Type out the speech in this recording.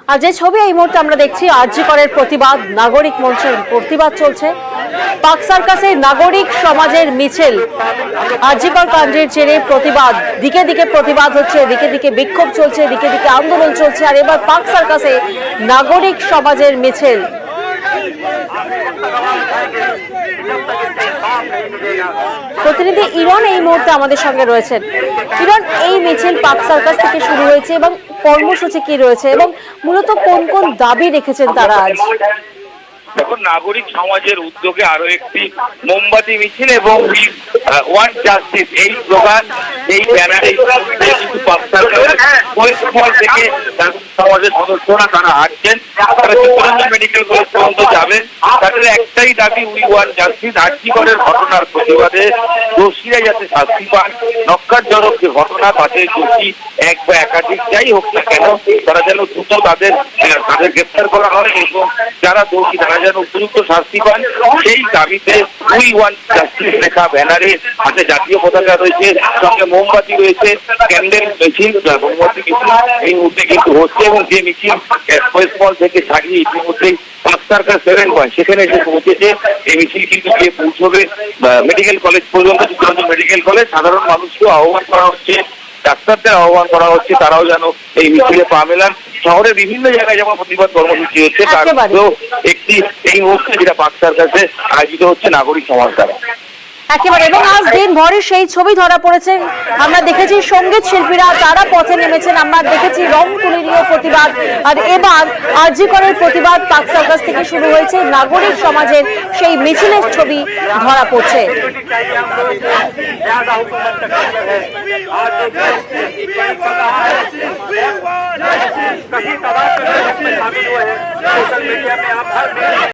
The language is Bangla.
আর যে ছবি এই মুহূর্তে আমরা দেখছি আরজি করের প্রতিবাদ, নাগরিক মঞ্চের প্রতিবাদ চলছে। পাক সার্কাসে নাগরিক সমাজের মিছিল, আরজি কর কাণ্ডের জেরে প্রতিবাদ, দিকে দিকে প্রতিবাদ হচ্ছে, দিকে দিকে বিক্ষোভ চলছে, দিকে দিকে আন্দোলন চলছে। আর এবার পাক সার্কাসে নাগরিক সমাজের মিছিল। প্রতিনিধি ইরন এই মুহূর্তে আমাদের সঙ্গে রয়েছেন। ইরন, এই মিছিল পাক সার্কাস থেকে শুরু হয়েছে এবং কর্মসূচি কি রয়েছে এবং মূলত কোন কোন দাবি রেখেছেন তারা আজ? এখন নাগরিক সমাজের উদ্যোগে আরো একটি মোমবাতি মিছিল এবং ওয়ান জাস্টিস এই স্লোগান, এই ব্যানারে কিন্তু পাক সার্কাসের থেকে সমাজের সদস্যরা তারা আসছেন, তারা চিত্তরঞ্জন মেডিকেল কলেজ পর্যন্ত যাবেন। তাদের একটাই দাবি, উই ওয়ান জাস্টিস। আরজি করের ঘটনার প্রতিবাদে দোষীরা যাতে শাস্তি পান, নক্কারজনক যে ঘটনা তাতে দোষী এক বা একাধিক যাই হোক না কেন তারা যেন দ্রুত তাদের গ্রেফতার করা হয় এবং যারা দোষী তারা যেন উপযুক্ত শাস্তি পান, সেই দাবিতে উই ওয়ান জাস্টিস লেখা ব্যানারে হাতে জাতীয় পতাকা রয়েছে, সঙ্গে মোমবাতি রয়েছে, ক্যান্ডেল মিছিল, মোমবাতি মিছিল এই মুহূর্তে কিন্তু হচ্ছে। এবং যে মিছিল মল থেকে ছাড়িয়ে ইতিমধ্যেই পাক সার্কাস 7 পয়েন্ট সেখানে এসে পৌঁছেছে। এই মিছিল কিন্তু গিয়ে পৌঁছবে মেডিকেল কলেজ পর্যন্ত, চিত্তরঞ্জন মেডিকেল কলেজ। সাধারণ মানুষকেও আহ্বান করা হচ্ছে, ডাক্তারদের আহ্বান করা হচ্ছে, তারাও যেন এই মিছিলে পা মেলান। শহরের বিভিন্ন জায়গায় যেমন প্রতিবাদ কর্মসূচি হচ্ছে, তার মধ্যেও একটি এই মুহূর্তে যেটা পাক সার্কাসে আয়োজিত হচ্ছে নাগরিক সমাজ দ্বারা। একেবারে, এবং আজ দিন ভরে সেই ছবি ধরা পড়েছে। আমরা দেখেছি সঙ্গীত শিল্পীরা তারা পথে নেমেছেন, আমরা দেখেছি রং তুলি নিয়ে প্রতিবাদ। আর এবার আরজি করের প্রতিবাদ পাক সার্কাস থেকে শুরু হয়েছে, নাগরিক সমাজের সেই মিছিলের ছবি ধরা পড়ছে।